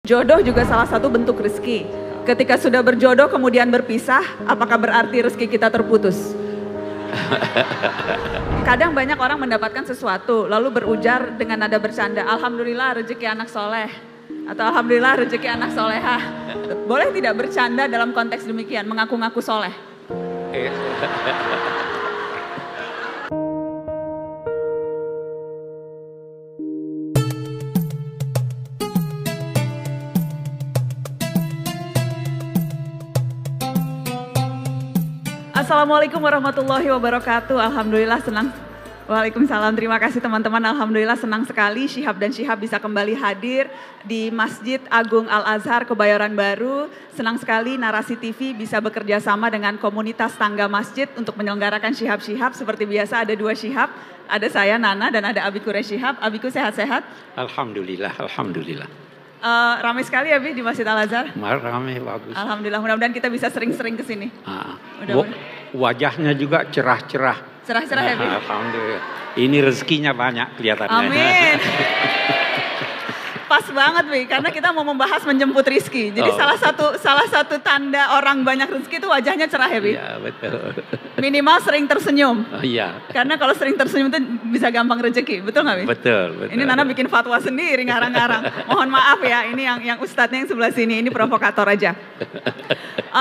Jodoh juga salah satu bentuk rezeki. Ketika sudah berjodoh kemudian berpisah, apakah berarti rezeki kita terputus? Kadang banyak orang mendapatkan sesuatu lalu berujar dengan nada bercanda, alhamdulillah rezeki anak soleh, atau alhamdulillah rezeki anak solehah. Boleh tidak bercanda dalam konteks demikian, mengaku-ngaku soleh? Assalamualaikum warahmatullahi wabarakatuh. Alhamdulillah senang. Waalaikumsalam. Terima kasih teman-teman. Alhamdulillah senang sekali Syihab dan Syihab bisa kembali hadir di Masjid Agung Al-Azhar Kebayoran Baru. Senang sekali Narasi TV bisa bekerja sama dengan komunitas tangga masjid untuk menyelenggarakan Syihab-Syihab. Seperti biasa ada dua Syihab. Ada saya Nana dan ada Abiku Syihab. Abiku sehat-sehat? Alhamdulillah, alhamdulillah. Ramai sekali ya Bi di Masjid Al-Azhar? Ramai, bagus. Alhamdulillah, mudah-mudahan kita bisa sering-sering ke sini. Wajahnya juga cerah-cerah. Cerah-cerah ya Bi? Alhamdulillah. Ini rezekinya banyak kelihatannya. Amin. Pas banget Bi, karena kita mau membahas menjemput rizki. Jadi salah satu tanda orang banyak rezeki itu wajahnya cerah ya Bi? Iya, betul. Minimal sering tersenyum. Iya. Karena kalau sering tersenyum itu bisa gampang rezeki, betul nggak Bi? Betul. Ini Nana bikin fatwa sendiri ngarang-ngarang. Mohon maaf ya, ini yang ustadznya yang sebelah sini, ini provokator aja.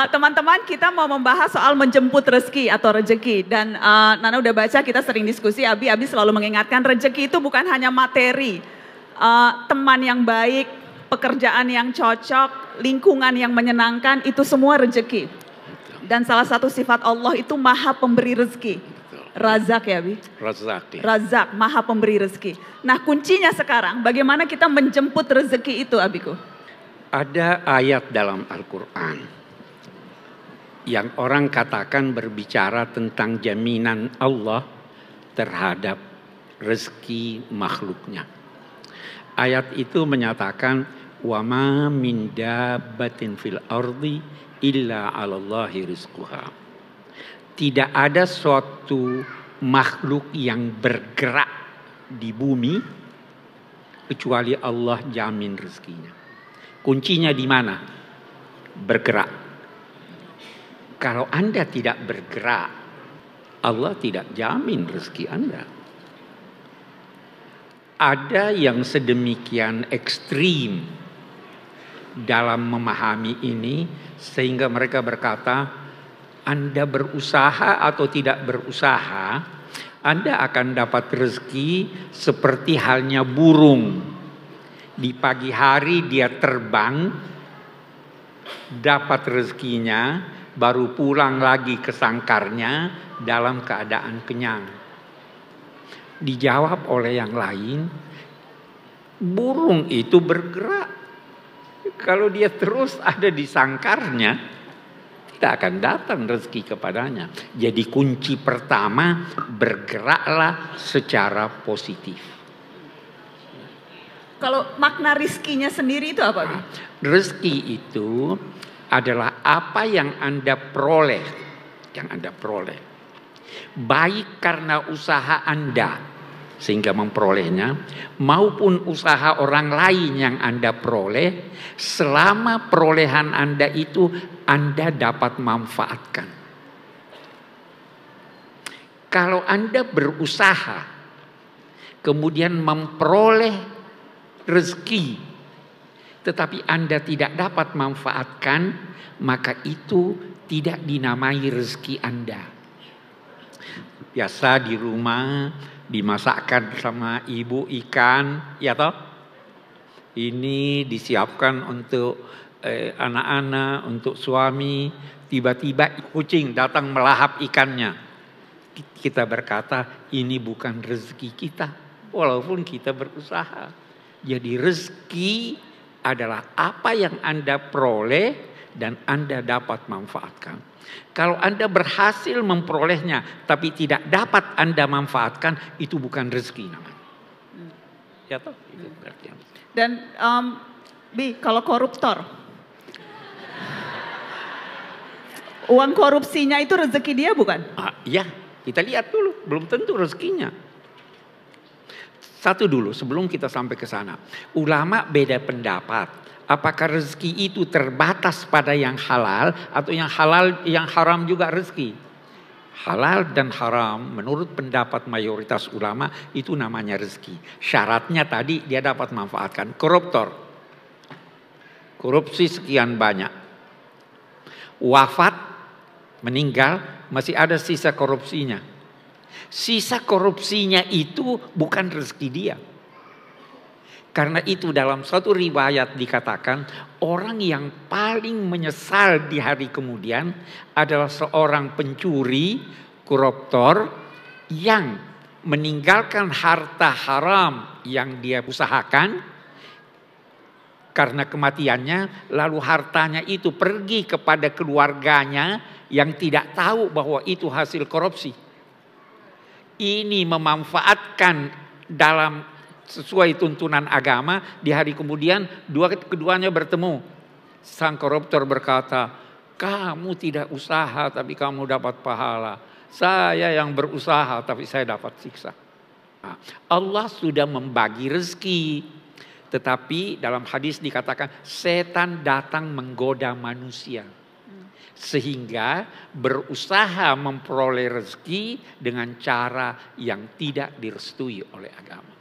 Teman-teman, kita mau membahas soal menjemput rezeki atau rezeki. Dan Nana udah baca, kita sering diskusi, Abi selalu mengingatkan rezeki itu bukan hanya materi. Teman yang baik, pekerjaan yang cocok, lingkungan yang menyenangkan, itu semua rezeki. Dan salah satu sifat Allah itu maha pemberi rezeki. Razak ya Bi? Razak. Ya. Razak, maha pemberi rezeki. Nah kuncinya sekarang, bagaimana kita menjemput rezeki itu Abiku? Ada ayat dalam Al-Quran yang orang katakan berbicara tentang jaminan Allah terhadap rezeki makhluknya. Ayat itu menyatakan wa ma min dabbatin fil ardi illa 'alallahi rizquha. Tidak ada suatu makhluk yang bergerak di bumi kecuali Allah jamin rezekinya. Kuncinya di mana? Bergerak. Kalau Anda tidak bergerak, Allah tidak jamin rezeki Anda. Ada yang sedemikian ekstrim dalam memahami ini sehingga mereka berkata, Anda berusaha atau tidak berusaha, Anda akan dapat rezeki seperti halnya burung. Di pagi hari dia terbang, dapat rezekinya, baru pulang lagi ke sangkarnya dalam keadaan kenyang. Dijawab oleh yang lain, burung itu bergerak. Kalau dia terus ada di sangkarnya, tidak akan datang rezeki kepadanya. Jadi kunci pertama, bergeraklah secara positif. Kalau makna rizkinya sendiri itu apa? Rezeki itu adalah apa yang Anda peroleh. Yang Anda peroleh. Baik karena usaha Anda sehingga memperolehnya, maupun usaha orang lain yang Anda peroleh, selama perolehan Anda itu Anda dapat manfaatkan. Kalau Anda berusaha, kemudian memperoleh rezeki, tetapi Anda tidak dapat manfaatkan, maka itu tidak dinamai rezeki Anda. Biasa di rumah dimasakkan sama ibu ikan, ya toh? Ini disiapkan untuk anak-anak, untuk suami. Tiba-tiba kucing datang melahap ikannya. Kita berkata, ini bukan rezeki kita, walaupun kita berusaha. Jadi rezeki adalah apa yang Anda peroleh dan Anda dapat manfaatkan. Kalau Anda berhasil memperolehnya tapi tidak dapat Anda manfaatkan, itu bukan rezeki namanya. Ya toh? Itu berarti. Dan Bi, kalau koruptor, uang korupsinya itu rezeki dia bukan? Iya, kita lihat dulu, belum tentu rezekinya. Satu dulu sebelum kita sampai ke sana. Ulama beda pendapat Apakah rezeki itu terbatas pada yang halal atau yang haram juga rezeki? Halal dan haram menurut pendapat mayoritas ulama itu namanya rezeki. Syaratnya tadi dia dapat manfaatkan. Koruptor, korupsi sekian banyak, wafat, meninggal, masih ada sisa korupsinya. Sisa korupsinya itu bukan rezeki dia. Karena itu dalam suatu riwayat dikatakan orang yang paling menyesal di hari kemudian adalah seorang pencuri, koruptor yang meninggalkan harta haram yang dia usahakan karena kematiannya, lalu hartanya itu pergi kepada keluarganya yang tidak tahu bahwa itu hasil korupsi. Ini memanfaatkan dalam sesuai tuntunan agama, di hari kemudian keduanya bertemu. Sang koruptor berkata, kamu tidak usaha tapi kamu dapat pahala. Saya yang berusaha tapi saya dapat siksa. Allah sudah membagi rezeki. Tetapi dalam hadis dikatakan setan datang menggoda manusia. Sehingga berusaha memperoleh rezeki dengan cara yang tidak direstui oleh agama.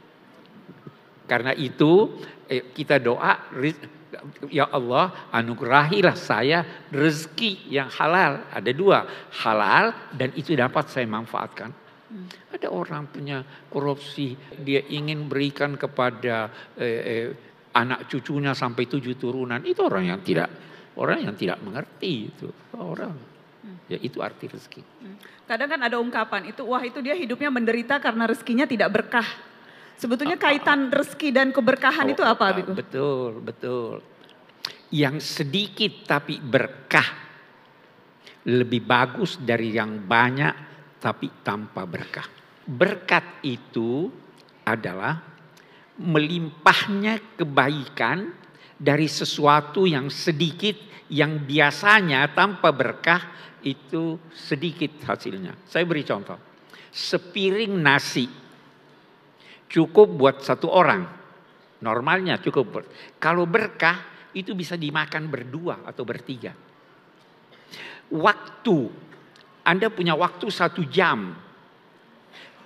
Karena itu kita doa, ya Allah anugerahilah saya rezeki yang halal. Ada dua, halal dan itu dapat saya manfaatkan. Ada orang punya korupsi, dia ingin berikan kepada anak cucunya sampai 7 turunan. Itu orang yang tidak mengerti itu orang. Ya itu arti rezeki. Kadang kan ada ungkapan itu, wah itu dia hidupnya menderita karena rezekinya tidak berkah. Sebetulnya kaitan rezeki dan keberkahan itu apa, Biku? Betul. Yang sedikit tapi berkah lebih bagus dari yang banyak tapi tanpa berkah. Berkat itu adalah melimpahnya kebaikan dari sesuatu yang sedikit yang biasanya tanpa berkah itu sedikit hasilnya. Saya beri contoh. Sepiring nasi cukup buat 1 orang. Normalnya cukup. Kalau berkah itu bisa dimakan berdua atau bertiga. Waktu. Anda punya waktu 1 jam.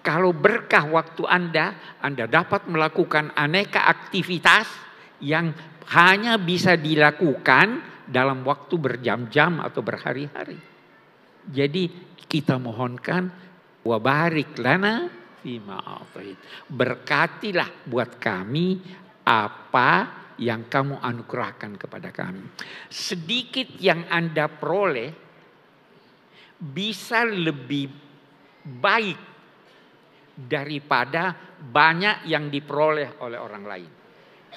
Kalau berkah waktu Anda dapat melakukan aneka aktivitas yang hanya bisa dilakukan dalam waktu berjam-jam atau berhari-hari. Jadi kita mohonkan wa barik lana fima atait. Berkatilah buat kami apa yang kamu anugerahkan kepada kami. Sedikit yang Anda peroleh bisa lebih baik daripada banyak yang diperoleh oleh orang lain.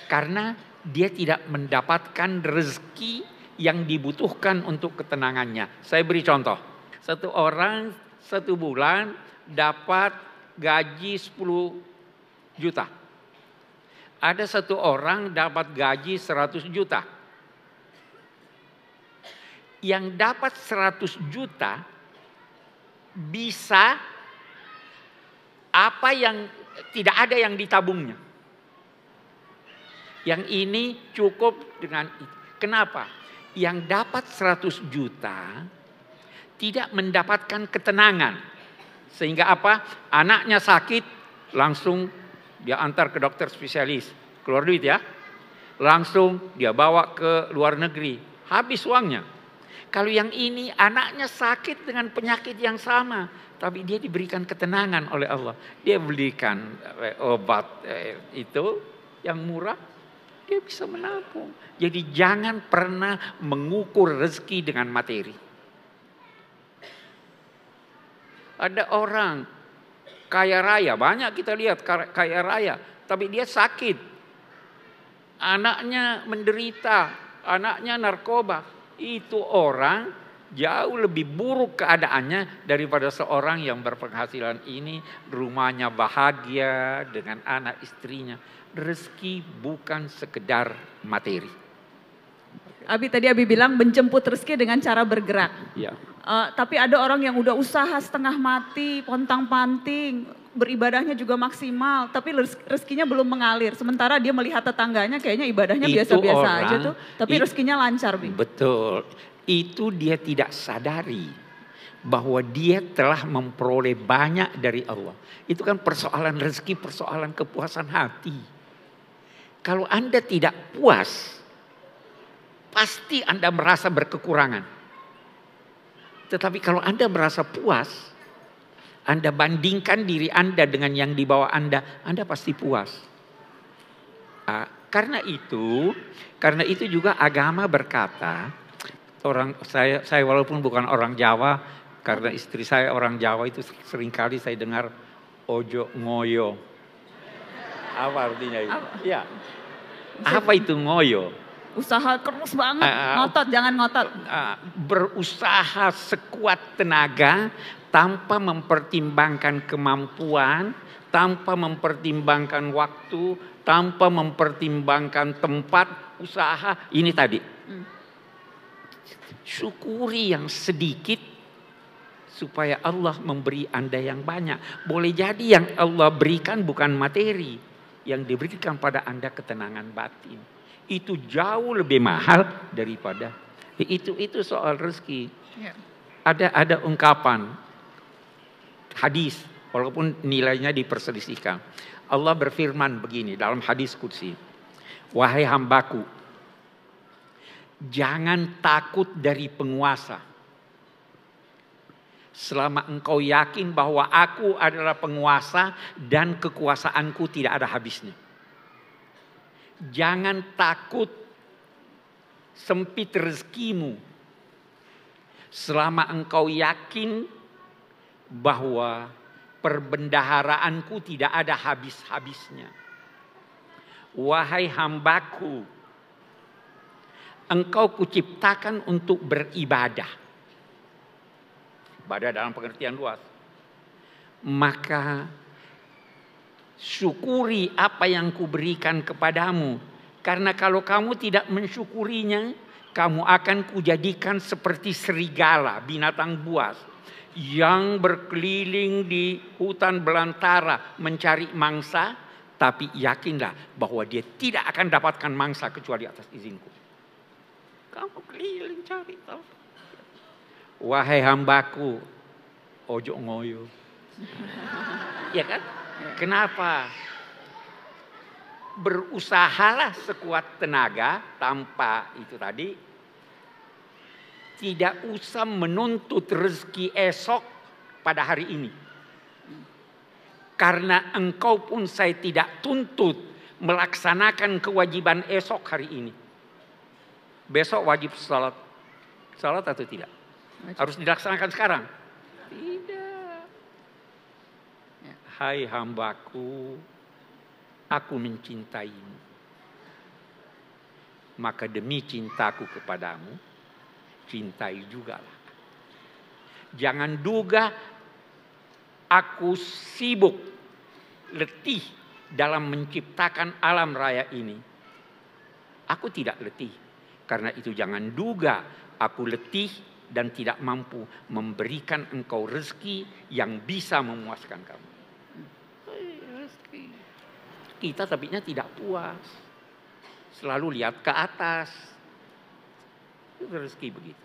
Karena dia tidak mendapatkan rezeki yang dibutuhkan untuk ketenangannya. Saya beri contoh. 1 orang 1 bulan dapat gaji 10 juta. Ada 1 orang dapat gaji 100 juta. Yang dapat 100 juta bisa apa yang tidak ada yang ditabungnya. Yang ini cukup dengan itu. Kenapa? Yang dapat 100 juta tidak mendapatkan ketenangan. Sehingga apa? Anaknya sakit, langsung dia antar ke dokter spesialis. Keluar duit ya. Langsung dia bawa ke luar negeri. Habis uangnya. Kalau yang ini anaknya sakit dengan penyakit yang sama. Tapi dia diberikan ketenangan oleh Allah. Dia belikan obat itu yang murah. Dia bisa menabung. Jadi jangan pernah mengukur rezeki dengan materi. Ada orang kaya raya, banyak kita lihat kaya raya, tapi dia sakit. Anaknya menderita, anaknya narkoba. Itu orang jauh lebih buruk keadaannya daripada seorang yang berpenghasilan ini, rumahnya bahagia dengan anak istrinya. Rezeki bukan sekedar materi. Tadi Abi bilang menjemput rezeki dengan cara bergerak. Ya. Tapi ada orang yang udah usaha setengah mati, pontang-panting, beribadahnya juga maksimal, tapi rezekinya belum mengalir. Sementara dia melihat tetangganya kayaknya ibadahnya biasa-biasa aja tuh, tapi rezekinya lancar, Bi. Betul. Itu dia tidak sadari bahwa dia telah memperoleh banyak dari Allah. Itu kan persoalan rezeki, persoalan kepuasan hati. Kalau Anda tidak puas, pasti Anda merasa berkekurangan. Tetapi kalau Anda merasa puas, Anda bandingkan diri Anda dengan yang di bawah Anda pasti puas. Karena itu juga agama berkata, saya walaupun bukan orang Jawa, karena istri saya orang Jawa, itu seringkali saya dengar ojo ngoyo. Apa artinya itu? Ya. Apa itu ngoyo? Usaha keras banget, ngotot, jangan ngotot. Berusaha sekuat tenaga tanpa mempertimbangkan kemampuan, tanpa mempertimbangkan waktu, tanpa mempertimbangkan tempat usaha. Ini tadi. Syukuri yang sedikit supaya Allah memberi Anda yang banyak. Boleh jadi yang Allah berikan bukan materi, yang diberikan pada Anda ketenangan batin. Itu jauh lebih mahal daripada itu soal rezeki. Ya. Ada ungkapan hadis, walaupun nilainya diperselisihkan. Allah berfirman begini dalam hadis qudsi, wahai hambaku, jangan takut dari penguasa selama engkau yakin bahwa aku adalah penguasa dan kekuasaanku tidak ada habisnya. Jangan takut sempit rezekimu selama engkau yakin bahwa perbendaharaanku tidak ada habis-habisnya. Wahai hambaku, engkau kuciptakan untuk beribadah. Ibadah dalam pengertian luas. Maka syukuri apa yang kuberikan kepadamu. Karena kalau kamu tidak mensyukurinya, kamu akan kujadikan seperti serigala, binatang buas, yang berkeliling di hutan belantara mencari mangsa, tapi yakinlah bahwa dia tidak akan dapatkan mangsa kecuali atas izinku. Kamu keliling cari tahu. Wahai hambaku, ojo ngoyo. Ya kan? Kenapa? Berusahalah sekuat tenaga tanpa itu tadi. Tidak usah menuntut rezeki esok pada hari ini. Karena engkau pun saya tidak tuntut melaksanakan kewajiban esok hari ini. Besok wajib salat. Salat atau tidak? Harus dilaksanakan sekarang? Tidak. Hai hambaku, aku mencintaimu. Maka demi cintaku kepadamu, cintai jugalah. Jangan duga aku sibuk, letih dalam menciptakan alam raya ini. Aku tidak letih. Karena itu jangan duga aku letih dan tidak mampu memberikan engkau rezeki yang bisa memuaskan kamu. Kita tapinya tidak puas. Selalu lihat ke atas. Itu rezeki begitu.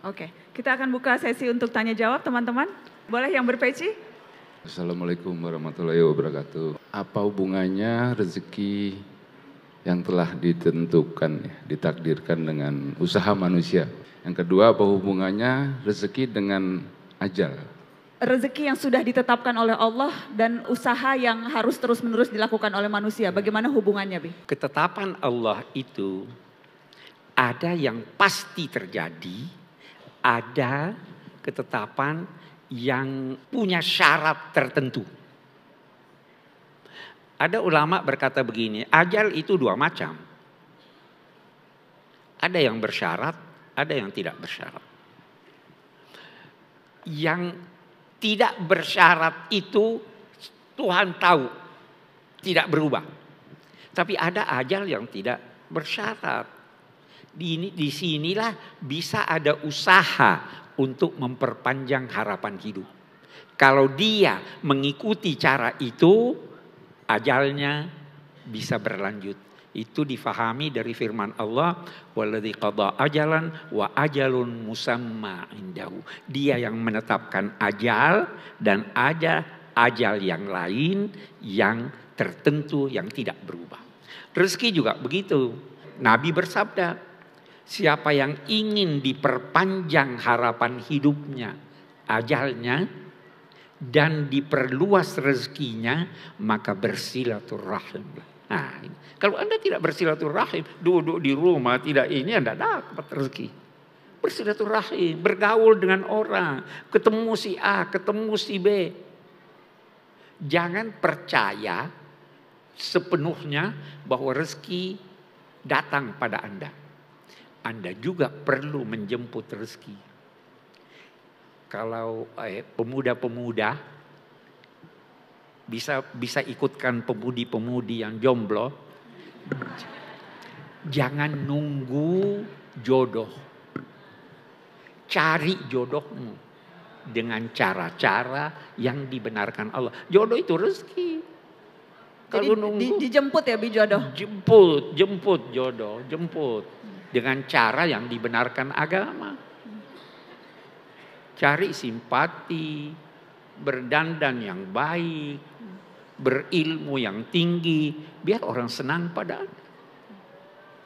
Oke, kita akan buka sesi untuk tanya jawab teman-teman. Boleh yang berpeci? Assalamualaikum warahmatullahi wabarakatuh. Apa hubungannya rezeki yang telah ditentukan, ditakdirkan dengan usaha manusia? Yang kedua, apa hubungannya rezeki dengan ajal? Rezeki yang sudah ditetapkan oleh Allah dan usaha yang harus terus-menerus dilakukan oleh manusia. Bagaimana hubungannya, Bi? Ketetapan Allah itu ada yang pasti terjadi, ada ketetapan yang punya syarat tertentu. Ada ulama berkata begini, ajal itu dua macam. Ada yang bersyarat, ada yang tidak bersyarat. Yang tidak bersyarat itu Tuhan tahu, tidak berubah. Tapi ada ajal yang tidak bersyarat. Di sinilah bisa ada usaha untuk memperpanjang harapan hidup. Kalau dia mengikuti cara itu, ajalnya bisa berlanjut. Itu difahami dari firman Allah, walladzi qada ajalan wa ajalun musamma indahu. Dia yang menetapkan ajal dan ada ajal yang lain yang tertentu yang tidak berubah. Rezeki juga begitu. Nabi bersabda, siapa yang ingin diperpanjang harapan hidupnya, ajalnya, dan diperluas rezekinya, maka bersilaturahim. Nah, kalau Anda tidak bersilaturahim, duduk di rumah, tidak ini, Anda dapat rezeki. Bersilaturahim, bergaul dengan orang, ketemu si A, ketemu si B. Jangan percaya sepenuhnya bahwa rezeki datang pada Anda. Anda juga perlu menjemput rezeki. Kalau pemuda-pemuda bisa ikutkan pemudi-pemudi yang jomblo, jangan nunggu jodoh. Cari jodohmu dengan cara-cara yang dibenarkan Allah. Jodoh itu rezeki. Kalau nunggu dijemput ya Bi jodoh. Jemput jodoh, jemput dengan cara yang dibenarkan agama. Cari simpati, berdandan yang baik, berilmu yang tinggi, biar orang senang pada Anda.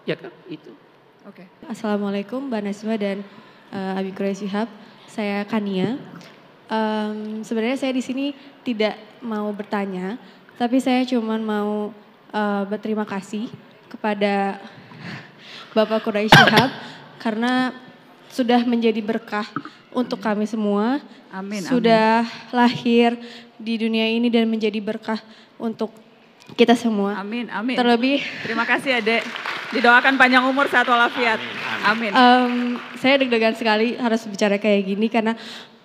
Ya kan, itu. Oke. Assalamualaikum Mbak Nazma dan Abi Quraish Shihab. Saya Kania. Sebenarnya saya di sini tidak mau bertanya, tapi saya cuma mau berterima kasih kepada Bapak Quraish Shihab karena sudah menjadi berkah untuk kami semua. Amin. Sudah lahir di dunia ini dan menjadi berkah untuk kita semua. Amin. Amin. Terlebih, terima kasih Adek. Didoakan panjang umur, sehat walafiat. Amin. Saya deg-degan sekali harus bicara kayak gini karena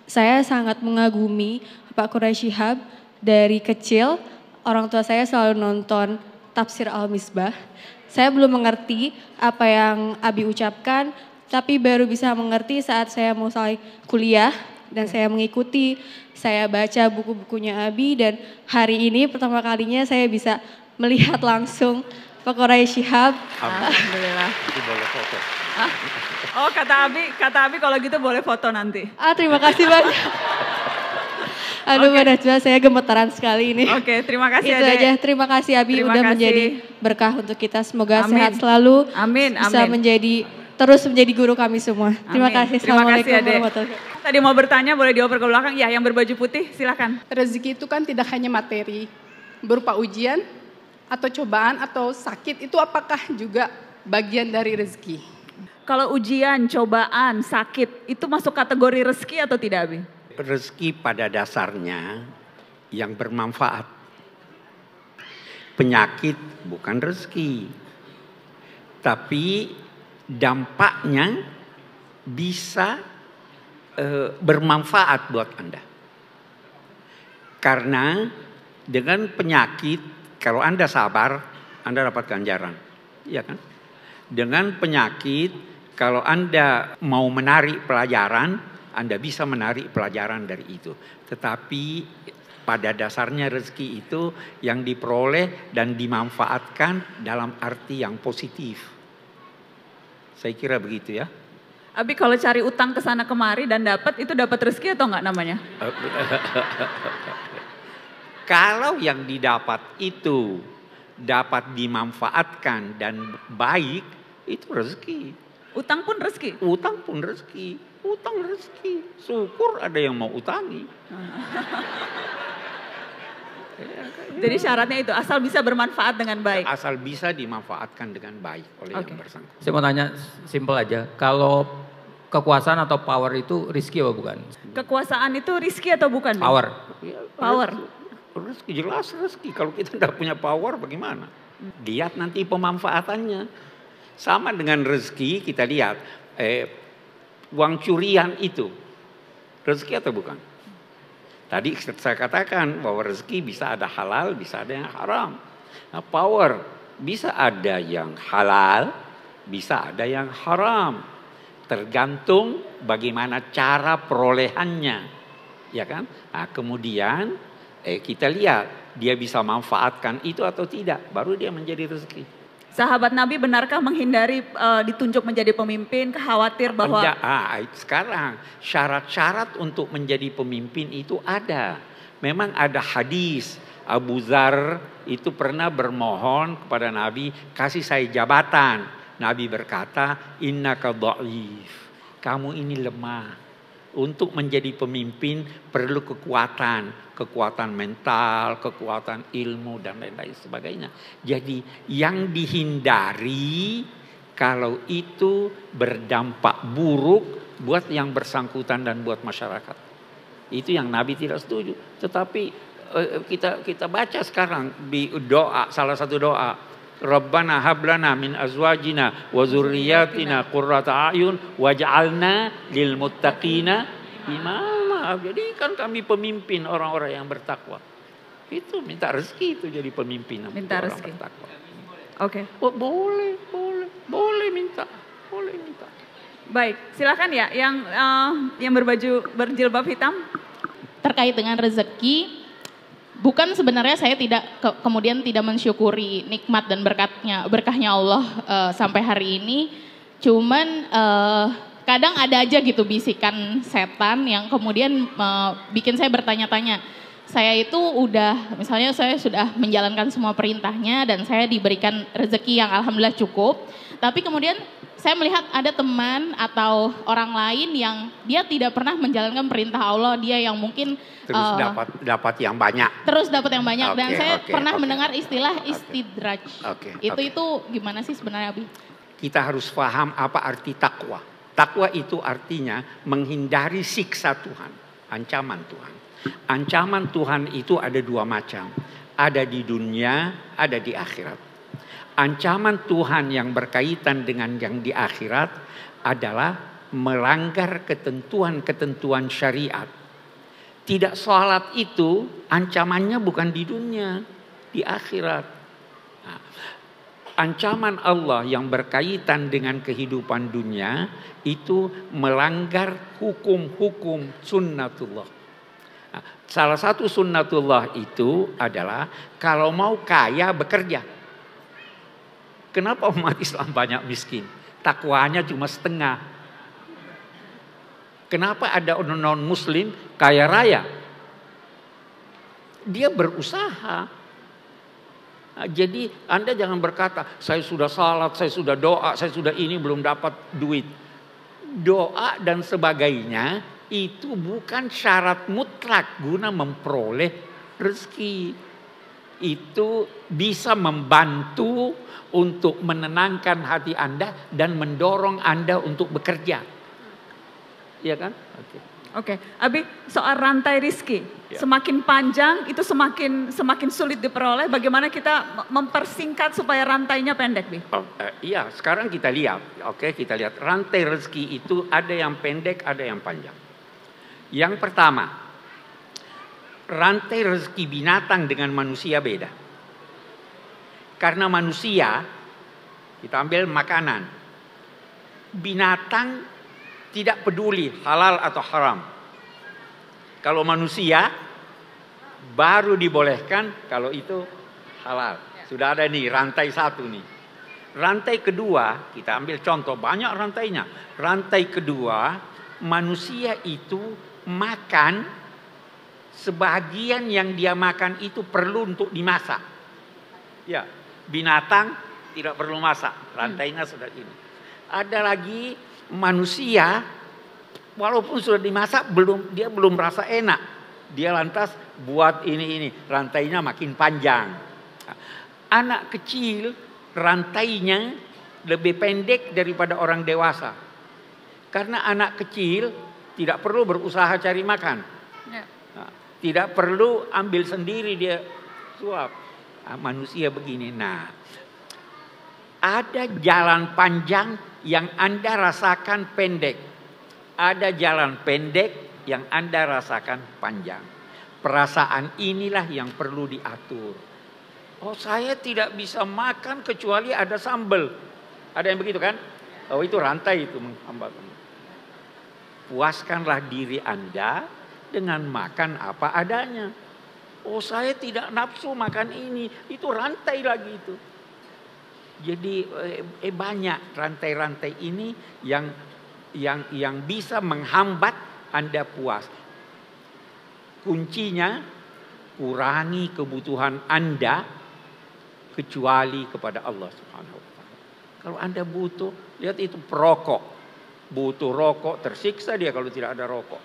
saya sangat mengagumi Pak Quraish Shihab. Dari kecil orang tua saya selalu nonton Tafsir Al-Misbah. Saya belum mengerti apa yang Abi ucapkan, tapi baru bisa mengerti saat saya mulai kuliah dan saya mengikuti, saya baca buku-bukunya Abi dan hari ini pertama kalinya saya bisa melihat langsung Pak Quraish Shihab. Alhamdulillah. Itu boleh foto. Oh kata Abi kalau gitu boleh foto nanti. Terima kasih banyak. Aduh Mbak Najwa, saya gemetaran sekali ini. Oke, terima kasih Itu Adek. aja, terima kasih Abi Terima udah kasih. menjadi berkah untuk kita. Semoga Amin. sehat selalu. Amin. Bisa terus menjadi guru kami semua. Terima Amin. kasih. Terima kasih, Assalamualaikum Adek. warahmatullahi wabarakatuh. Tadi mau bertanya boleh dioper ke belakang. Ya, yang berbaju putih silakan. Rezeki itu kan tidak hanya materi, berupa ujian atau cobaan atau sakit, itu apakah juga bagian dari rezeki? Kalau ujian, cobaan, sakit itu masuk kategori rezeki atau tidak Abi? Rezeki pada dasarnya yang bermanfaat. Penyakit bukan rezeki. Tapi dampaknya bisa bermanfaat buat Anda. Karena dengan penyakit, kalau Anda sabar, Anda dapat ganjaran. Iya kan? Dengan penyakit, kalau Anda mau menarik pelajaran, Anda bisa menarik pelajaran dari itu. Tetapi pada dasarnya rezeki itu yang diperoleh dan dimanfaatkan dalam arti yang positif. Saya kira begitu ya. Abi kalau cari utang ke sana kemari dan itu dapat rezeki atau enggak namanya? Kalau yang didapat itu dapat dimanfaatkan dan baik, itu rezeki. Utang pun rezeki? Utang pun rezeki. Utang rezeki. Syukur ada yang mau utangi. Jadi syaratnya itu asal bisa bermanfaat dengan baik. Asal bisa dimanfaatkan dengan baik oleh yang bersangkutan. Saya mau tanya simpel aja. Kalau kekuasaan atau power itu rizki apa bukan? Kekuasaan itu rizki atau bukan? Power. Power. Rezeki jelas rezeki. Kalau kita tidak punya power bagaimana? Lihat nanti pemanfaatannya. Sama dengan rezeki kita lihat uang curian itu rezeki atau bukan? Tadi saya katakan bahwa rezeki bisa ada halal, bisa ada yang haram. Nah, power bisa ada yang halal, bisa ada yang haram. Tergantung bagaimana cara perolehannya, ya kan? Nah, kemudian kita lihat dia bisa manfaatkan itu atau tidak, baru dia menjadi rezeki. Sahabat Nabi benarkah menghindari ditunjuk menjadi pemimpin, khawatir bahwa... Sekarang syarat-syarat untuk menjadi pemimpin itu ada. Memang ada hadis, Abu Dzar itu pernah bermohon kepada Nabi, kasih saya jabatan. Nabi berkata, innaka dhaif, kamu ini lemah. Untuk menjadi pemimpin perlu kekuatan mental, kekuatan ilmu dan lain-lain sebagainya. Jadi yang dihindari kalau itu berdampak buruk buat yang bersangkutan dan buat masyarakat. Itu yang Nabi tidak setuju. Tetapi kita baca sekarang di doa, salah satu doa, Rabbana hablana min azwajina wa dzurriyyatina qurrata a'yun waj'alna lil muttaqina imama. Jadi kan kami pemimpin orang-orang yang bertakwa. Itu minta rezeki itu jadi pemimpin. Minta orang rezeki. bertakwa. Oke. Oh, boleh minta. Baik, silakan ya yang berjilbab hitam. Terkait dengan rezeki, bukan sebenarnya saya kemudian tidak mensyukuri nikmat dan berkahnya Allah sampai hari ini. Cuman kadang ada aja gitu bisikan setan yang kemudian bikin saya bertanya-tanya. Saya itu misalnya saya sudah menjalankan semua perintahnya dan saya diberikan rezeki yang alhamdulillah cukup. Tapi kemudian saya melihat ada teman atau orang lain yang dia tidak pernah menjalankan perintah Allah, dia yang mungkin terus dapat yang banyak. Terus dapat yang banyak dan saya pernah mendengar istilah istidraj. Itu gimana sih sebenarnya, Abi? Kita harus paham apa arti takwa. Takwa itu artinya menghindari siksa Tuhan, ancaman Tuhan. Ancaman Tuhan itu ada dua macam. Ada di dunia, ada di akhirat. Ancaman Tuhan yang berkaitan dengan yang di akhirat adalah melanggar ketentuan-ketentuan syariat. Tidak sholat itu ancamannya bukan di dunia, di akhirat. Nah, ancaman Allah yang berkaitan dengan kehidupan dunia itu melanggar hukum-hukum sunnatullah. Nah, salah satu sunnatullah itu adalah kalau mau kaya bekerja. Kenapa umat Islam banyak miskin? Takwanya cuma setengah. Kenapa ada non-muslim kaya raya? Dia berusaha. Nah, jadi Anda jangan berkata, saya sudah salat, saya sudah doa, saya sudah ini belum dapat duit. Doa dan sebagainya itu bukan syarat mutlak guna memperoleh rezeki. Itu bisa membantu untuk menenangkan hati Anda dan mendorong Anda untuk bekerja. Iya kan? Oke. Abi, soal rantai rizki. Ya. Semakin panjang itu semakin sulit diperoleh. Bagaimana kita mempersingkat supaya rantainya pendek, Bi? Iya, sekarang kita lihat. Kita lihat rantai rezeki itu ada yang pendek, ada yang panjang. Yang pertama, rantai rezeki binatang dengan manusia beda. Karena manusia, kita ambil makanan. Binatang tidak peduli halal atau haram. Kalau manusia, baru dibolehkan kalau itu halal. Sudah ada nih rantai satu nih. Rantai kedua, kita ambil contoh banyak rantainya. Rantai kedua, manusia itu makan, sebagian yang dia makan itu perlu untuk dimasak. Ya, binatang tidak perlu masak, rantainya sudah ini. Ada lagi manusia, walaupun sudah dimasak dia belum merasa enak. Dia lantas buat ini, rantainya makin panjang. Anak kecil rantainya lebih pendek daripada orang dewasa. Karena anak kecil tidak perlu berusaha cari makan. Tidak perlu ambil sendiri dia suap. Manusia begini. Nah, ada jalan panjang yang Anda rasakan pendek. Ada jalan pendek yang Anda rasakan panjang. Perasaan inilah yang perlu diatur. Oh, saya tidak bisa makan kecuali ada sambal. Ada yang begitu kan? Oh itu rantai itu menghambat. Puaskanlah diri Anda dengan makan apa adanya. Oh saya tidak nafsu makan ini, itu rantai lagi itu. Jadi banyak rantai-rantai ini yang bisa menghambat Anda puas. Kuncinya kurangi kebutuhan Anda kecuali kepada Allah Subhanahu wa taala. Kalau Anda butuh, lihat itu perokok. Butuh rokok, tersiksa dia kalau tidak ada rokok.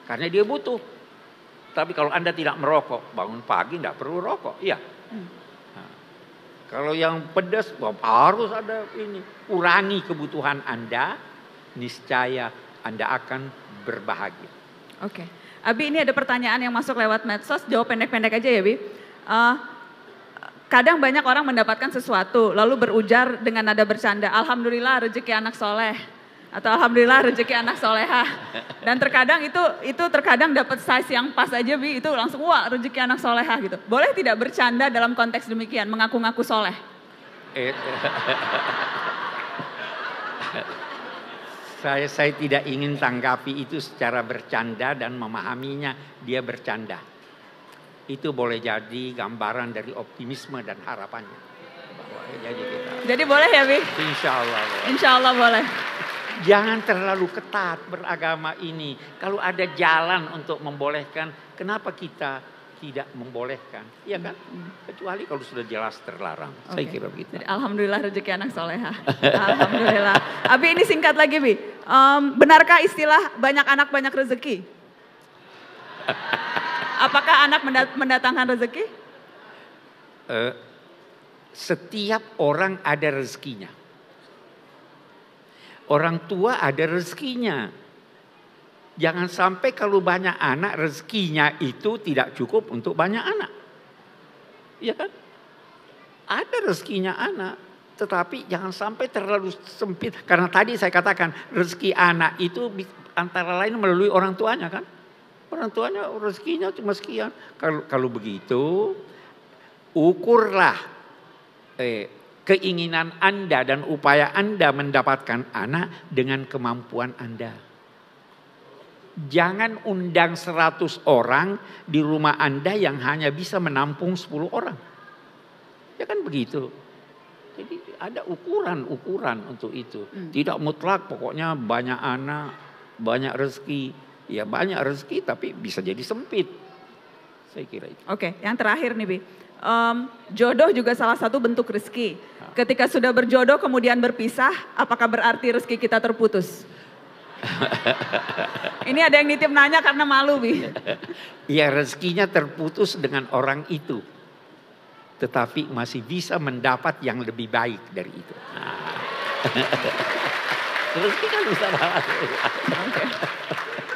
Karena dia butuh. Tapi kalau Anda tidak merokok, bangun pagi tidak perlu rokok. Iya. Nah, kalau yang pedas, harus ada ini. Kurangi kebutuhan Anda, niscaya Anda akan berbahagia. Oke. Abi, ini ada pertanyaan yang masuk lewat medsos, jawab pendek-pendek aja ya, Bi. Kadang banyak orang mendapatkan sesuatu, lalu berujar dengan nada bercanda, alhamdulillah rezeki anak soleh. Atau alhamdulillah rezeki anak solehah. Dan terkadang itu terkadang dapat size yang pas aja, Bi, itu langsung wah rezeki anak solehah gitu. Boleh tidak bercanda dalam konteks demikian, mengaku-ngaku soleh? Saya tidak ingin tanggapi itu secara bercanda dan memahaminya dia bercanda. Itu boleh jadi gambaran dari optimisme dan harapannya. Jadi boleh ya, Bi? Insya Allah boleh. Insya Allah boleh. Jangan terlalu ketat beragama ini. Kalau ada jalan untuk membolehkan, kenapa kita tidak membolehkan? Iya kan? Kecuali kalau sudah jelas terlarang. Okay. Saya kira begitu. Jadi, alhamdulillah rezeki anak soleha. Alhamdulillah. Abi, ini singkat lagi, Bi. Benarkah istilah banyak anak banyak rezeki? Apakah anak mendatangkan rezeki? Setiap orang ada rezekinya. Orang tua ada rezekinya. Jangan sampai kalau banyak anak rezekinya itu tidak cukup untuk banyak anak. Iya kan? Ada rezekinya anak, tetapi jangan sampai terlalu sempit. Karena tadi saya katakan rezeki anak itu antara lain melalui orang tuanya kan. Orang tuanya rezekinya cuma sekian. Kalau begitu, ukurlah keinginan Anda dan upaya Anda mendapatkan anak dengan kemampuan Anda. Jangan undang 100 orang di rumah Anda yang hanya bisa menampung 10 orang. Ya kan begitu. Jadi ada ukuran untuk itu. Tidak mutlak pokoknya banyak anak, banyak rezeki. Ya banyak rezeki tapi bisa jadi sempit. Saya kira itu. Oke, yang terakhir nih, Bi. Jodoh juga salah satu bentuk rezeki. Ketika sudah berjodoh kemudian berpisah, apakah berarti rezeki kita terputus? Ini ada yang nitip nanya karena malu, Bi. Ya rezekinya terputus dengan orang itu. Tetapi masih bisa mendapat yang lebih baik dari itu. Rezeki kan bisa dapat.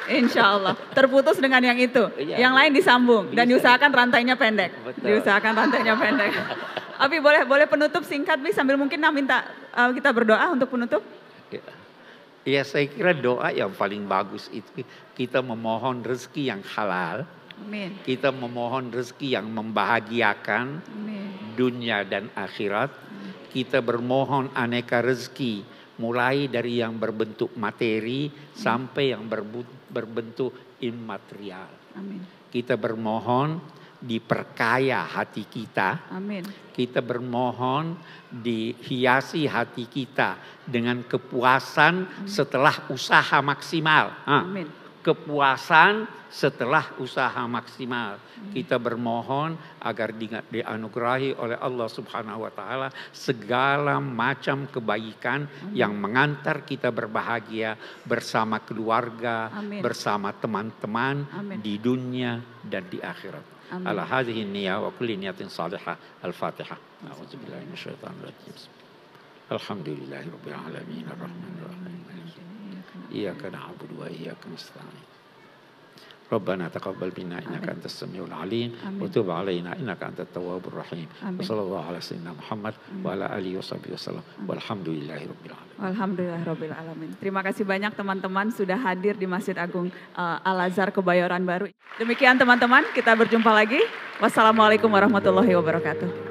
Insya Allah terputus dengan yang itu, yang lain disambung dan diusahakan rantainya pendek. Betul. Diusahakan rantainya pendek. Abi boleh penutup singkat, Bi, sambil mungkin minta kita berdoa untuk penutup. Ya saya kira doa yang paling bagus itu kita memohon rezeki yang halal. Amin. Kita memohon rezeki yang membahagiakan dunia dan akhirat. Kita bermohon aneka rezeki. Mulai dari yang berbentuk materi sampai yang berbentuk imaterial. Amin. Kita bermohon diperkaya hati kita. Amin. Kita bermohon dihiasi hati kita dengan kepuasan setelah usaha maksimal. Amin. Kepuasan setelah usaha maksimal. Kita bermohon agar dianugerahi oleh Allah Subhanahu wa taala segala macam kebaikan yang mengantar kita berbahagia bersama keluarga, bersama teman-teman di dunia dan di akhirat. Ala hadhihi niyyah wa kulli niyatin salihah. Al-Fatihah. A'udzubillahi minasyaitonir rajim. Alhamdulillahirabbil alamin arrahmanir rahim. Iyyaka na'budu wa iyyaka nasta'in. ربنا تقبل منا إنك أنت السميع العليم وتب علينا إنك أنت التواب الرحيم وصلى الله على سيدنا محمد وعلى آله وصحبه وسلم والحمد لله رب العالمين. Alhamdulillahirabbil alamin. Terima kasih banyak teman-teman sudah hadir di Masjid Agung Al-Azhar Kebayoran Baru. Demikian teman-teman, kita berjumpa lagi. Wassalamualaikum warahmatullahi wabarakatuh.